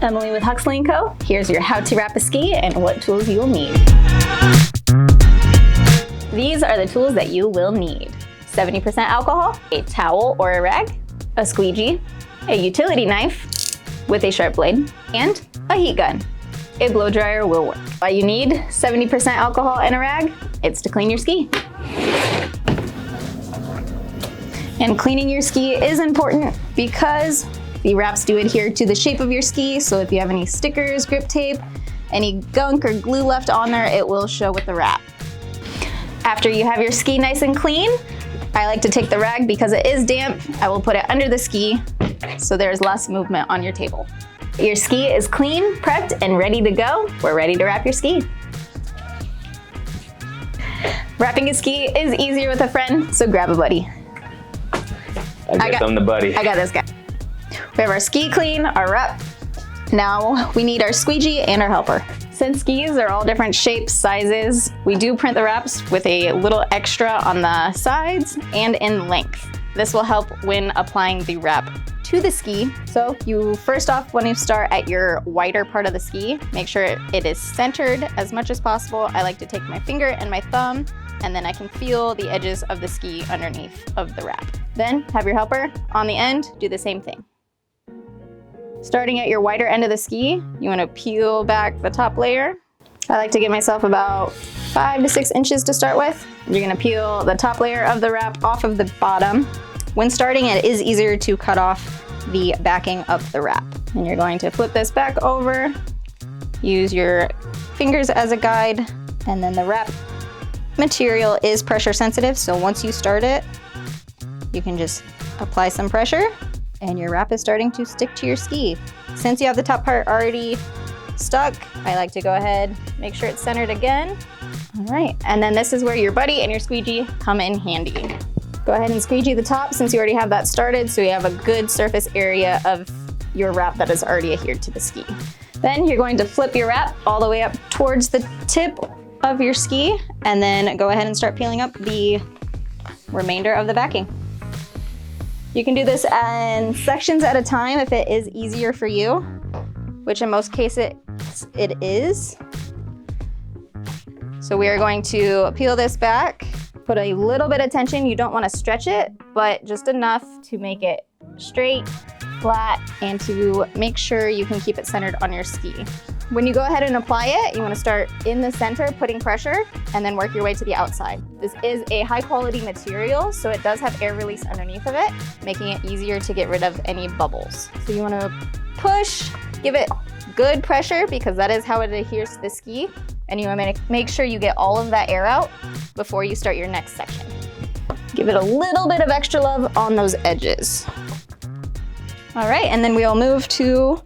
Emily with Huxley and Co. Here's your how to wrap a ski and what tools you will need. These are the tools that you will need. 70% alcohol, a towel or a rag, a squeegee, a utility knife with a sharp blade, and a heat gun. A blow dryer will work. Why you need 70% alcohol and a rag? It's to clean your ski. And cleaning your ski is important because the wraps do adhere to the shape of your ski, so if you have any stickers, grip tape, any gunk or glue left on there, it will show with the wrap. After you have your ski nice and clean, I like to take the rag because it is damp. I will put it under the ski so there's less movement on your table. Your ski is clean, prepped, and ready to go. We're ready to wrap your ski. Wrapping a ski is easier with a friend, so grab a buddy. I guess I'm the buddy. I got this guy. We have our ski clean, our wrap. Now we need our squeegee and our helper. Since skis are all different shapes, sizes, we do print the wraps with a little extra on the sides and in length. This will help when applying the wrap to the ski. So you first off want to start at your wider part of the ski. Make sure it is centered as much as possible. I like to take my finger and my thumb, and then I can feel the edges of the ski underneath of the wrap. Then have your helper on the end, do the same thing. Starting at your wider end of the ski, you want to peel back the top layer. I like to give myself about 5 to 6 inches to start with. You're going to peel the top layer of the wrap off of the bottom. When starting, it is easier to cut off the backing of the wrap. And you're going to flip this back over, use your fingers as a guide, and then the wrap material is pressure sensitive, so once you start it, you can just apply some pressure and your wrap is starting to stick to your ski. Since you have the top part already stuck, I like to go ahead, make sure it's centered again. All right, and then this is where your buddy and your squeegee come in handy. Go ahead and squeegee the top since you already have that started, so you have a good surface area of your wrap that is already adhered to the ski. Then you're going to flip your wrap all the way up towards the tip of your ski, and then go ahead and start peeling up the remainder of the backing. You can do this in sections at a time if it is easier for you, which in most cases it is. So we are going to peel this back, put a little bit of tension. You don't want to stretch it, but just enough to make it straight, flat, and to make sure you can keep it centered on your ski. When you go ahead and apply it, you want to start in the center, putting pressure, and then work your way to the outside. This is a high quality material, so it does have air release underneath of it, making it easier to get rid of any bubbles. So you want to push, give it good pressure because that is how it adheres to the ski, and you want to make sure you get all of that air out before you start your next section. Give it a little bit of extra love on those edges. All right, and then we'll move to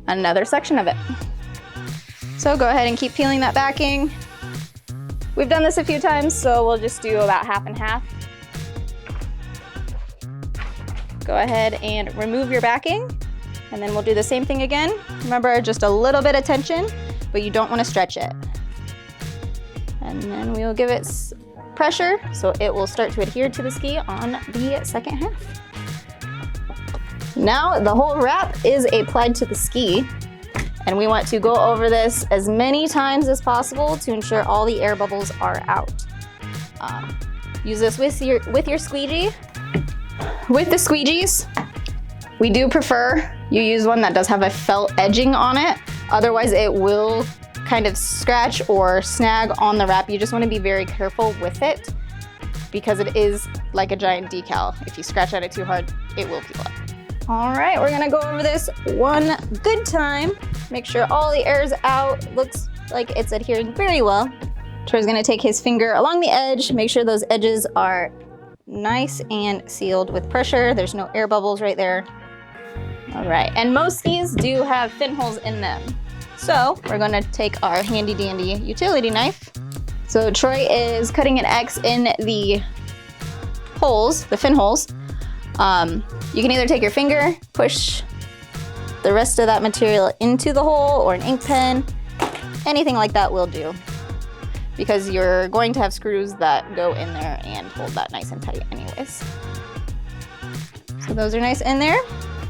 another section of it. So go ahead and keep peeling that backing. We've done this a few times, so we'll just do about half and half. Go ahead and remove your backing, and then we'll do the same thing again. Remember, just a little bit of tension, but you don't want to stretch it. And then we'll give it pressure, so it will start to adhere to the ski on the second half. Now the whole wrap is applied to the ski. And we want to go over this as many times as possible to ensure all the air bubbles are out. Use this with your squeegee. With the squeegees, we do prefer you use one that does have a felt edging on it. Otherwise, it will kind of scratch or snag on the wrap. You just want to be very careful with it because it is like a giant decal. If you scratch at it too hard, it will peel up. All right, we're gonna go over this one good time. Make sure all the air is out. Looks like it's adhering very well. Troy's gonna take his finger along the edge, make sure those edges are nice and sealed with pressure. There's no air bubbles right there. All right, and most skis do have fin holes in them. So we're gonna take our handy dandy utility knife. So Troy is cutting an X in the holes, the fin holes. You can either take your finger, push the rest of that material into the hole, or an ink pen. Anything like that will do, because you're going to have screws that go in there and hold that nice and tight anyways. So those are nice in there.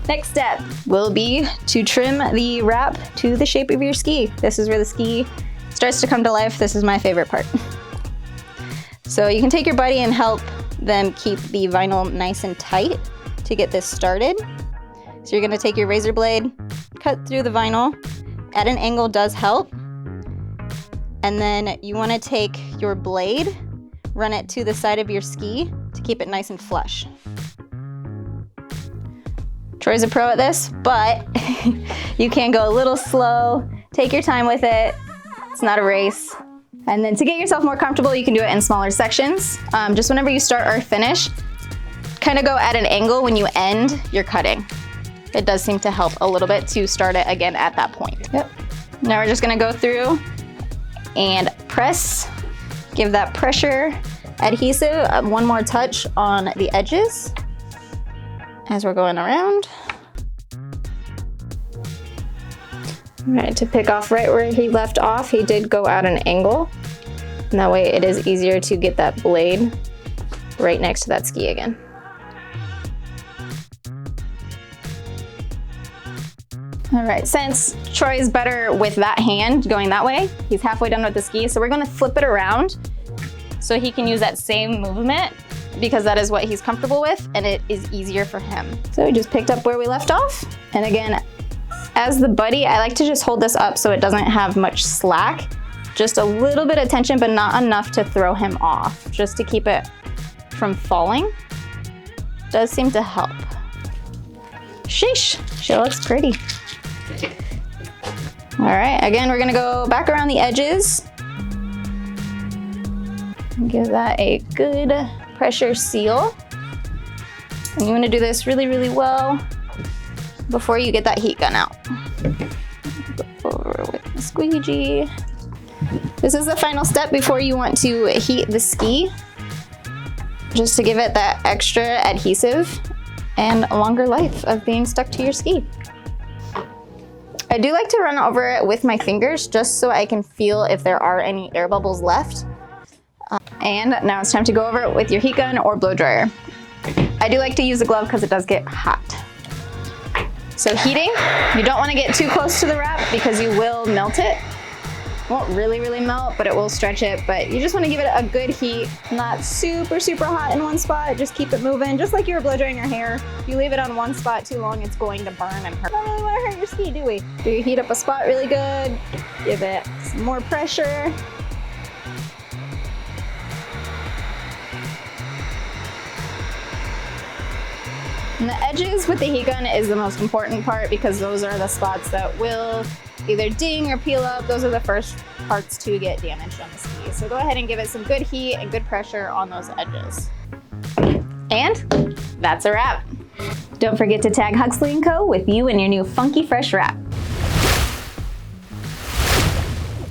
Next step will be to trim the wrap to the shape of your ski. This is where the ski starts to come to life. This is my favorite part. So you can take your buddy and help them keep the vinyl nice and tight to get this started. So you're gonna take your razor blade, cut through the vinyl. At an angle does help. And then you wanna take your blade, run it to the side of your ski to keep it nice and flush. Troy's a pro at this, but you can go a little slow. Take your time with it. It's not a race. And then to get yourself more comfortable, you can do it in smaller sections. Just whenever you start or finish, kind of go at an angle when you end your cutting. It does seem to help a little bit to start it again at that point. Yep. Now we're just gonna go through and press, give that pressure adhesive one more touch on the edges as we're going around. All right, to pick off right where he left off, he did go at an angle. And that way it is easier to get that blade right next to that ski again. All right, since Troy's better with that hand going that way, he's halfway done with the ski, so we're gonna flip it around so he can use that same movement because that is what he's comfortable with and it is easier for him. So we just picked up where we left off. And again, as the buddy, I like to just hold this up so it doesn't have much slack. Just a little bit of tension, but not enough to throw him off, just to keep it from falling. Does seem to help. Sheesh, she looks pretty. All right, again, we're gonna go back around the edges. Give that a good pressure seal. And you wanna do this really, really well before you get that heat gun out. Go over with the squeegee. This is the final step before you want to heat the ski, just to give it that extra adhesive and a longer life of being stuck to your ski. I do like to run over it with my fingers just so I can feel if there are any air bubbles left. And now it's time to go over it with your heat gun or blow dryer. I do like to use a glove because it does get hot. So heating, you don't want to get too close to the wrap because you will melt it. Won't really melt, but it will stretch it. But you just want to give it a good heat, not super hot in one spot. Just keep it moving, just like you were blow drying your hair. If you leave it on one spot too long, it's going to burn and hurt. Don't really want to hurt your ski, do we? Do you heat up a spot really good? Give it some more pressure. And the edges with the heat gun is the most important part because those are the spots that will either ding or peel up. Those are the first parts to get damaged on the ski. So go ahead and give it some good heat and good pressure on those edges. And that's a wrap. Don't forget to tag Huxley and Co with you and your new funky fresh wrap.